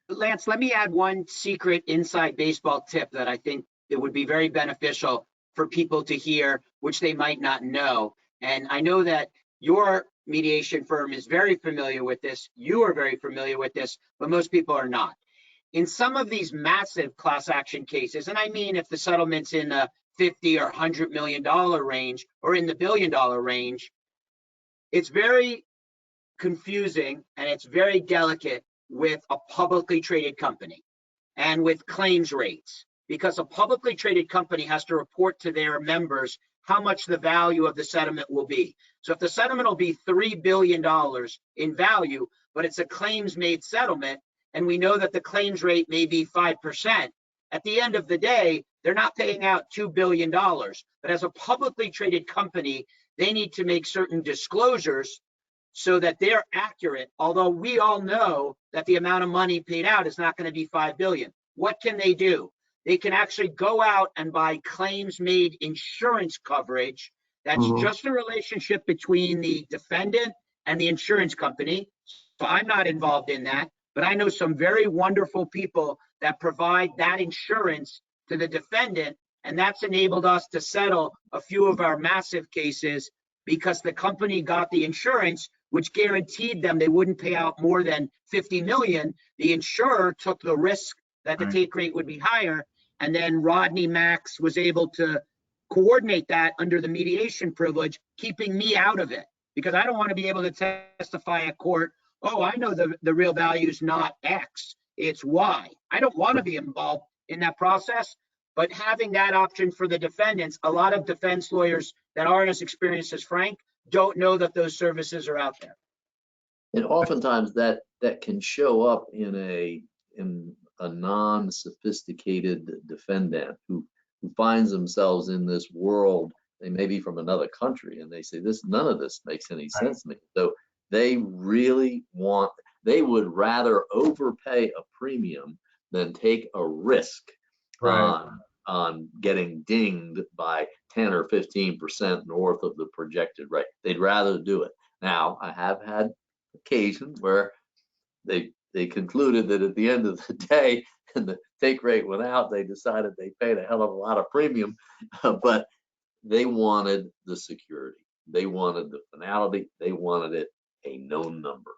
Lance, let me add one secret inside baseball tip that I think it would be very beneficial for people to hear, which they might not know. And I know that your mediation firm is very familiar with this. You are very familiar with this, but most people are not. In some of these massive class action cases, and I mean if the settlement's in a 50 or $100 million range or in the $1 billion range, it's very confusing and it's very delicate with a publicly traded company and with claims rates, because a publicly traded company has to report to their members how much the value of the settlement will be. So if the settlement will be $3 billion in value, but it's a claims made settlement, and we know that the claims rate may be 5%, at the end of the day, they're not paying out $2 billion. But as a publicly traded company, they need to make certain disclosures so that they're accurate, although we all know that the amount of money paid out is not going to be $5 billion. What can they do? They can actually go out and buy claims made insurance coverage. That's just a relationship between the defendant and the insurance company. So I'm not involved in that, but I know some very wonderful people that provide that insurance to the defendant, and that's enabled us to settle a few of our massive cases because the company got the insurance, which guaranteed them they wouldn't pay out more than $50 million. The insurer took the risk that the take rate would be higher, and then Rodney Max was able to coordinate that under the mediation privilege, keeping me out of it, because I don't want to be able to testify at court, oh, I know the real value is not X, it's Y. I don't want to be involved in that process, but having that option for the defendants, a lot of defense lawyers that aren't as experienced as Frank don't know that those services are out there. And oftentimes that can show up in a non-sophisticated defendant who finds themselves in this world. They may be from another country and they say, none of this makes any sense to me. So they would rather overpay a premium than take a risk on getting dinged by 10 or 15% north of the projected rate. They'd rather do it. Now, I have had occasions where they concluded that at the end of the day, and the take rate went out, they decided they paid a hell of a lot of premium, but they wanted the security. They wanted the finality. They wanted it a known number.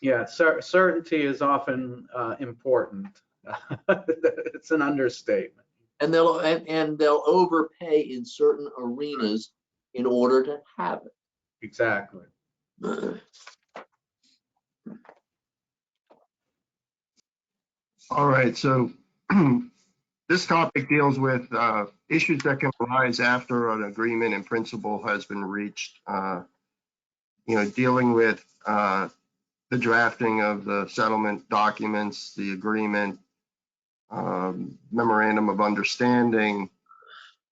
Yeah, certainty is often important. It's an understatement. And they'll overpay in certain arenas in order to have it. Exactly. All right, so this topic deals with issues that can arise after an agreement in principle has been reached. Dealing with the drafting of the settlement documents, the agreement, memorandum of understanding.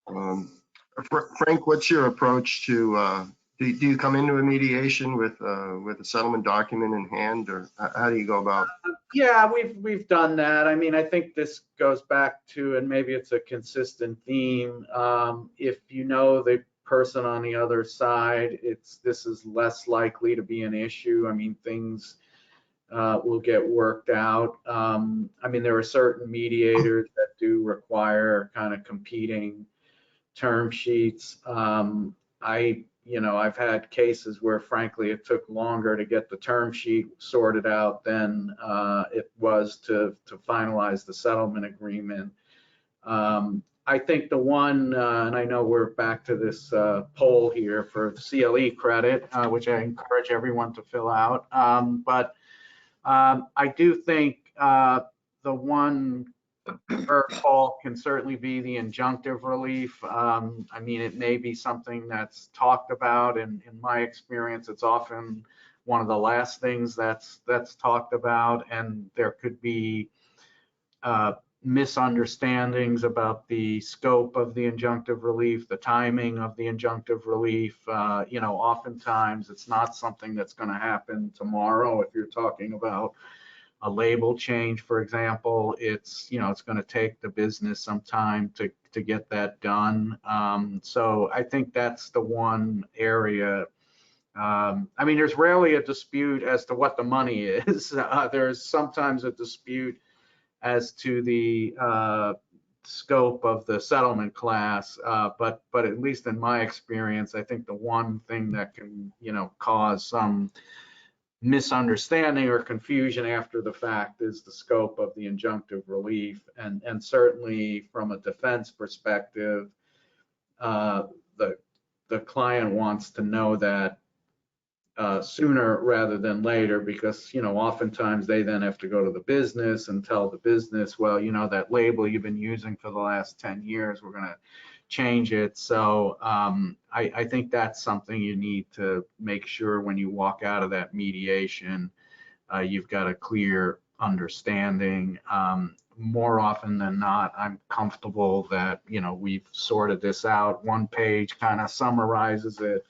Frank, what's your approach to? Do you come into a mediation with a settlement document in hand, or how do you go about? Yeah, we've done that. I mean, I think this goes back to, and maybe it's a consistent theme. If you know the person on the other side, this is less likely to be an issue. I mean, things will get worked out. I mean, there are certain mediators that do require kind of competing term sheets. I've had cases where, frankly, it took longer to get the term sheet sorted out than it was to finalize the settlement agreement. I think the one, and I know we're back to this poll here for CLE credit, which I encourage everyone to fill out. But I do think the one call can certainly be the injunctive relief. I mean, it may be something that's talked about, and in my experience, it's often one of the last things that's talked about, and there could be misunderstandings about the scope of the injunctive relief, the timing of the injunctive relief. Oftentimes it's not something that's going to happen tomorrow. If you're talking about a label change, for example, it's going to take the business some time to get that done. So I think that's the one area. I mean, there's rarely a dispute as to what the money is. There's sometimes a dispute as to the scope of the settlement class, but at least in my experience, I think the one thing that can cause some misunderstanding or confusion after the fact is the scope of the injunctive relief. And certainly from a defense perspective, the client wants to know that sooner rather than later, because, you know, oftentimes they then have to go to the business and tell the business, well, you know, that label you've been using for the last 10 years, we're going to change it. So I think that's something you need to make sure when you walk out of that mediation, you've got a clear understanding. More often than not, I'm comfortable that, you know, we've sorted this out. One page kind of summarizes it.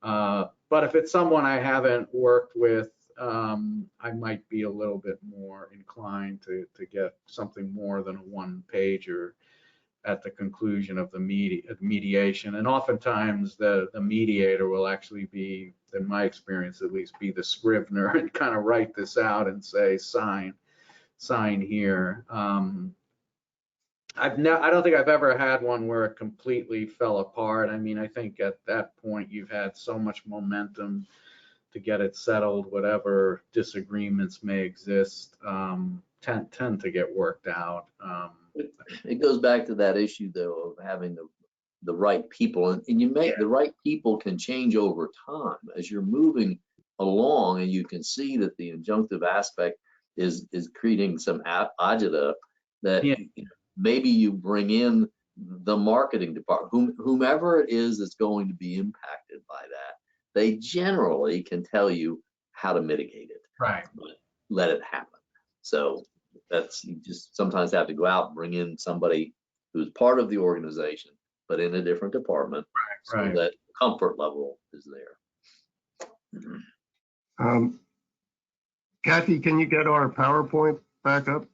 But if it's someone I haven't worked with, I might be a little bit more inclined to get something more than a one-pager at the conclusion of the mediation. And oftentimes the mediator will actually be, in my experience at least, be the scrivener and kind of write this out and say, sign here. I don't think I've ever had one where it completely fell apart. I mean, I think at that point you've had so much momentum to get it settled. Whatever disagreements may exist tend to get worked out. It goes back to that issue, though, of having the right people, and you make the right people can change over time as you're moving along, and you can see that the injunctive aspect is creating some agita that maybe you bring in the marketing department, whomever it is that's going to be impacted by that. They generally can tell you how to mitigate it. Right. Let it happen. So that's, you just sometimes have to go out and bring in somebody who's part of the organization, but in a different department, so that comfort level is there. Kathy, can you get our PowerPoint back up?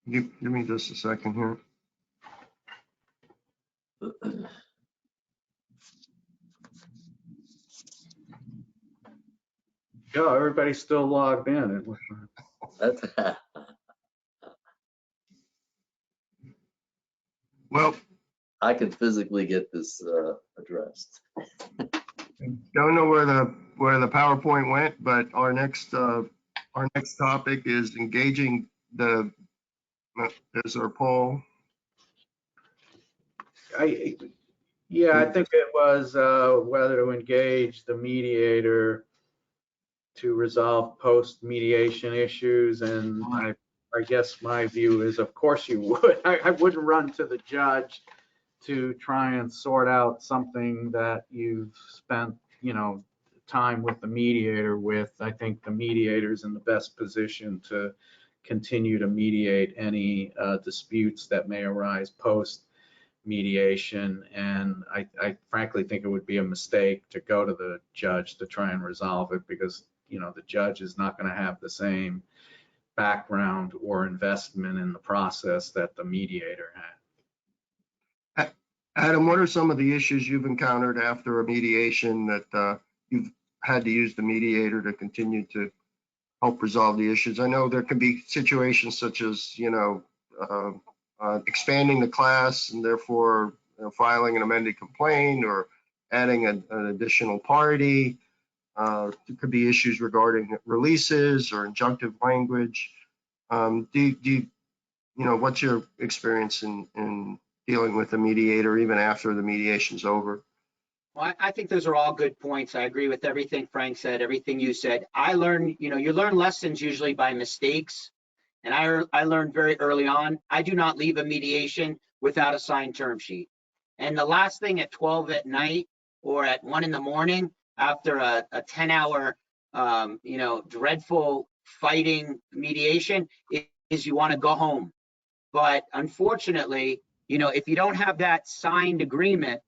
Give me just a second here. Yeah, everybody's still logged in. Well, I can physically get this addressed. don't know where the PowerPoint went, but our next topic is engaging the. There's our poll. I think it was whether to engage the mediator to resolve post-mediation issues, and I guess my view is, of course you would. I wouldn't run to the judge to try and sort out something that you've spent, you know, time with the mediator with. I think the mediator's in the best position to continue to mediate any disputes that may arise post-mediation, and I frankly think it would be a mistake to go to the judge to try and resolve it, because, you know, the judge is not going to have the same background or investment in the process that the mediator had. Adam, what are some of the issues you've encountered after a mediation that you've had to use the mediator to continue to help resolve the issues? I know there can be situations such as, you know, expanding the class and therefore, you know, filing an amended complaint or adding an additional party. There could be issues regarding releases or injunctive language. You know, what's your experience in dealing with a mediator even after the mediation's over? Well, I think those are all good points. I agree with everything Frank said, everything you said. I learned, you know, you learn lessons usually by mistakes. And I learned very early on, I do not leave a mediation without a signed term sheet. And the last thing at 12 at night or at 1 in the morning after a 10-hour, you know, dreadful fighting mediation is you want to go home. But unfortunately, you know, if you don't have that signed agreement,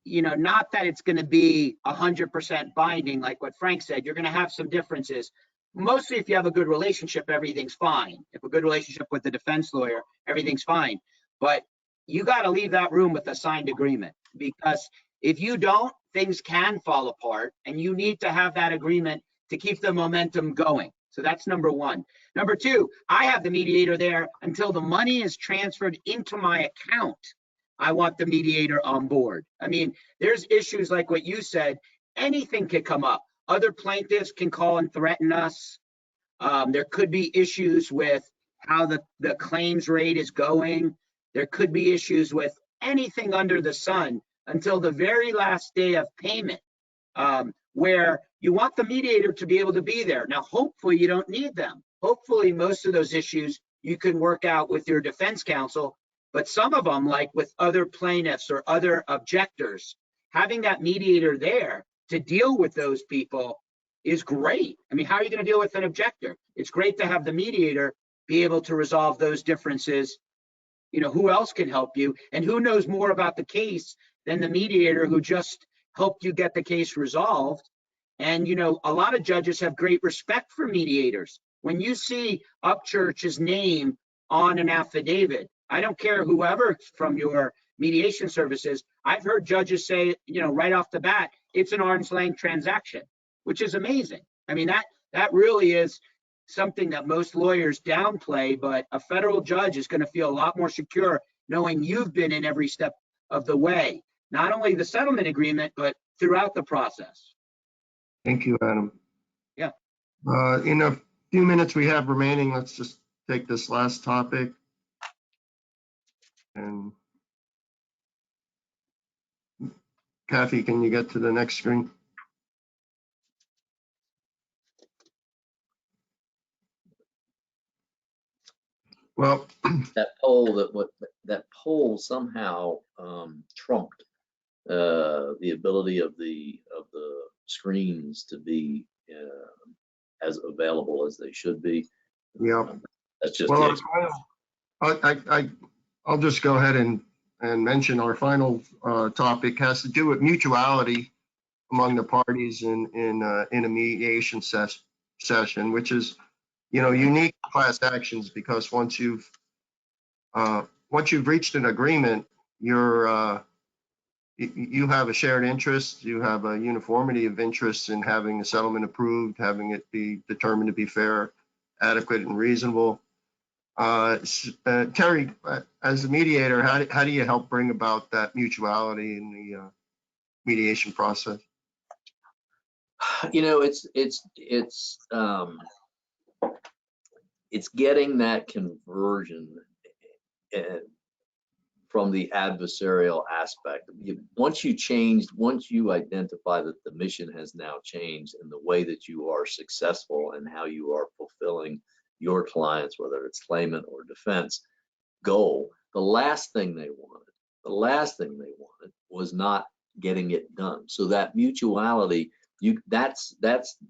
you know, not that it's going to be 100% binding, like what Frank said, you're going to have some differences. Mostly if you have a good relationship, everything's fine. If a good relationship with the defense lawyer, everything's fine. But you got to leave that room with a signed agreement, because if you don't, things can fall apart, and you need to have that agreement to keep the momentum going. So that's number one. Number two, I have the mediator there until the money is transferred into my account. I want the mediator on board. I mean, there's issues like what you said. anything could come up. Other plaintiffs can call and threaten us. There could be issues with how the claims rate is going. There could be issues with anything under the sun until the very last day of payment, where you want the mediator to be able to be there. Now, hopefully you don't need them. Hopefully most of those issues you can work out with your defense counsel, but some of them, like with other plaintiffs or other objectors, having that mediator there to deal with those people is great. I mean, how are you going to deal with an objector? It's great to have the mediator be able to resolve those differences. You know, who else can help you? And who knows more about the case than the mediator who just helped you get the case resolved? And, you know, a lot of judges have great respect for mediators. When you see Upchurch's name on an affidavit, I don't care whoever from your mediation services, I've heard judges say, you know, right off the bat, it's an arm's length transaction, which is amazing. I mean, that really is something that most lawyers downplay, but a federal judge is going to feel a lot more secure knowing you've been in every step of the way, not only the settlement agreement, but throughout the process. Thank you, Adam. Yeah. In a few minutes we have remaining, let's just take this last topic. And Kathy, can you get to the next screen? Well, that poll somehow trumped the ability of the screens to be as available as they should be. yeah. That's just Well, I'll just go ahead and mention our final topic has to do with mutuality among the parties in a mediation session, which is, you know, unique class actions, because once you've reached an agreement, you have a shared interest, you have a uniformity of interest in having the settlement approved, having it be determined to be fair, adequate, and reasonable. Terry, as a mediator, how do you help bring about that mutuality in the mediation process? You know, it's getting that conversion from the adversarial aspect. Once you identify that the mission has now changed and the way that you are successful and how you are fulfilling your clients, whether it's claimant or defense goal, the last thing they wanted was not getting it done. So that mutuality, that's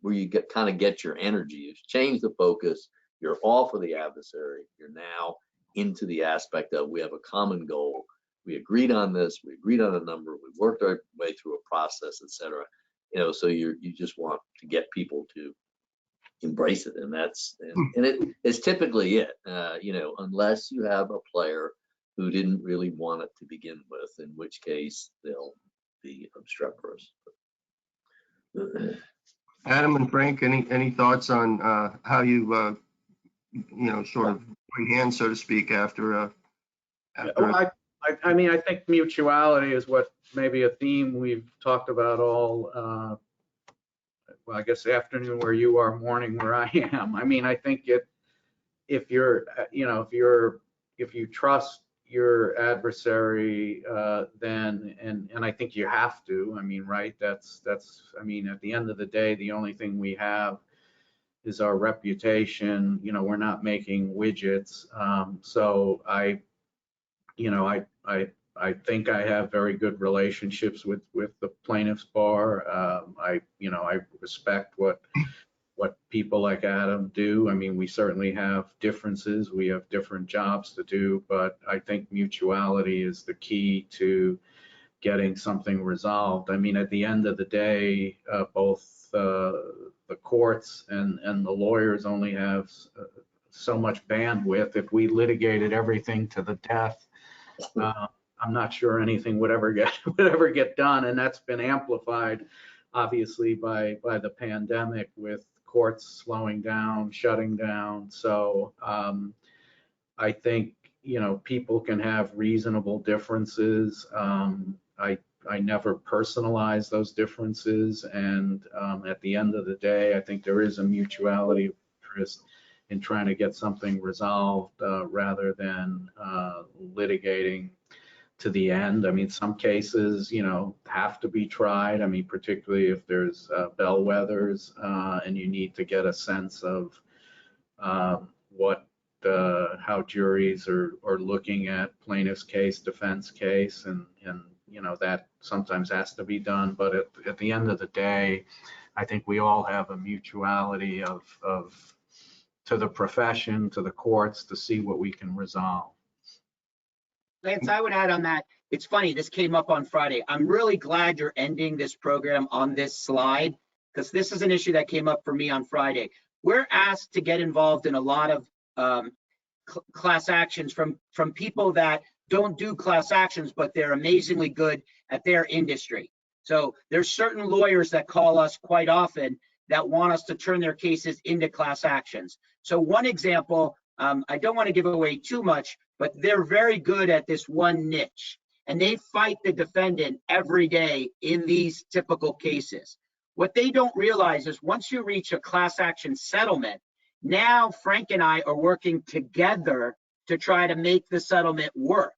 where you kind of get your energy. You change the focus, you're off of the adversary, you're now into the aspect of we have a common goal, we agreed on this, we agreed on a number, we worked our way through a process, etc. You know, so you just want to get people to embrace it, and it's typically it. You know, unless you have a player who didn't really want it to begin with, in which case they'll be obstreperous. Adam and Frank, any thoughts on how you you know, sort of bring hands, so to speak, after Well, I mean, I think mutuality is what maybe a theme we've talked about all, well, I guess afternoon where you are, morning where I am. I mean, I think if you're, you know, if you trust your adversary, then, and I think you have to, I mean, right, that's, I mean, at the end of the day, the only thing we have is our reputation. You know, we're not making widgets. So you know, I think I have very good relationships with the plaintiff's bar. You know, I respect what people like Adam do. I mean, we certainly have differences. We have different jobs to do, but I think mutuality is the key to getting something resolved. I mean, at the end of the day, both the courts and the lawyers only have so much bandwidth. If we litigated everything to the death, I'm not sure anything would ever get done, and that's been amplified, obviously, by the pandemic, with courts slowing down, shutting down. So I think, you know, people can have reasonable differences. I never personalize those differences. And at the end of the day, I think there is a mutuality of interest in trying to get something resolved rather than litigating to the end. I mean, some cases, you know, have to be tried. I mean, particularly if there's bellwethers and you need to get a sense of how juries are looking at plaintiff's case, defense case, and you know, that sometimes has to be done. But at the end of the day, I think we all have a mutuality of to the profession, to the courts, to see what we can resolve. Lance, I would add on that. It's funny, this came up on Friday. I'm really glad you're ending this program on this slide, because this is an issue that came up for me on Friday. We're asked to get involved in a lot of class actions from people that don't do class actions, but they're amazingly good at their industry. So there's certain lawyers that call us quite often that want us to turn their cases into class actions. So one example, I don't want to give away too much, but they're very good at this one niche, and they fight the defendant every day in these typical cases. What they don't realize is once you reach a class action settlement, now Frank and I are working together to try to make the settlement work.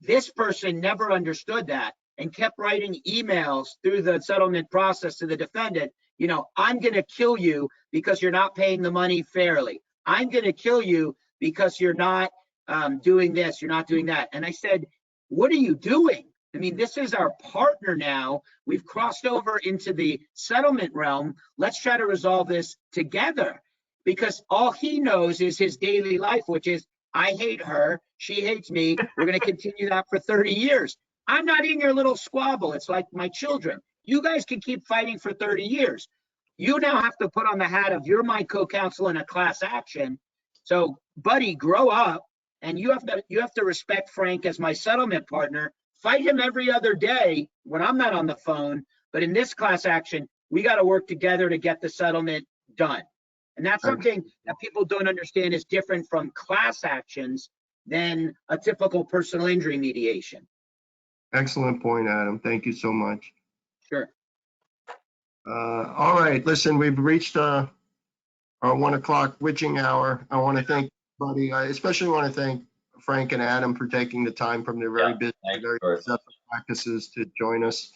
This person never understood that and kept writing emails through the settlement process to the defendant. You know, I'm going to kill you because you're not paying the money fairly. I'm going to kill you because you're not doing this, you're not doing that. And I said, what are you doing? I mean, this is our partner now. We've crossed over into the settlement realm. Let's try to resolve this together, because all he knows is his daily life, which is, I hate her, she hates me. We're going to continue that for 30 years. I'm not in your little squabble. It's like my children. You guys can keep fighting for 30 years. You now have to put on the hat of you're my co-counsel in a class action. So, buddy, grow up, and you have to respect Frank as my settlement partner. Fight him every other day when I'm not on the phone. But in this class action, we got to work together to get the settlement done. And that's something that people don't understand is different from class actions than a typical personal injury mediation. Excellent point, Adam. Thank you so much. Sure. All right, listen, we've reached our 1 o'clock witching hour. I want to thank everybody. I especially want to thank Frank and Adam for taking the time from their very busy, very successful practices to join us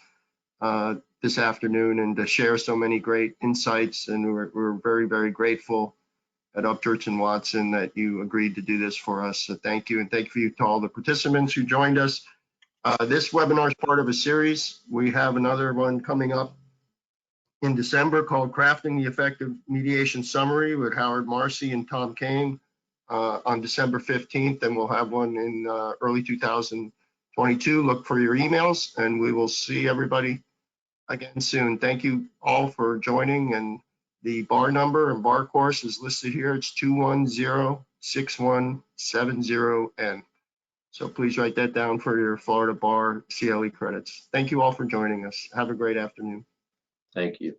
this afternoon and to share so many great insights. And we're very, very grateful at Upchurch and Watson that you agreed to do this for us. So thank you. And thank you to all the participants who joined us. This webinar is part of a series. We have another one coming up in December called Crafting the Effective Mediation Summary with Howard Marcy and Tom Kane on December 15th. And we'll have one in early 2022. Look for your emails, and we will see everybody again soon. Thank you all for joining, and the bar number and bar course is listed here. It's 210-6170N. So please write that down for your Florida Bar CLE credits. Thank you all for joining us. Have a great afternoon. Thank you.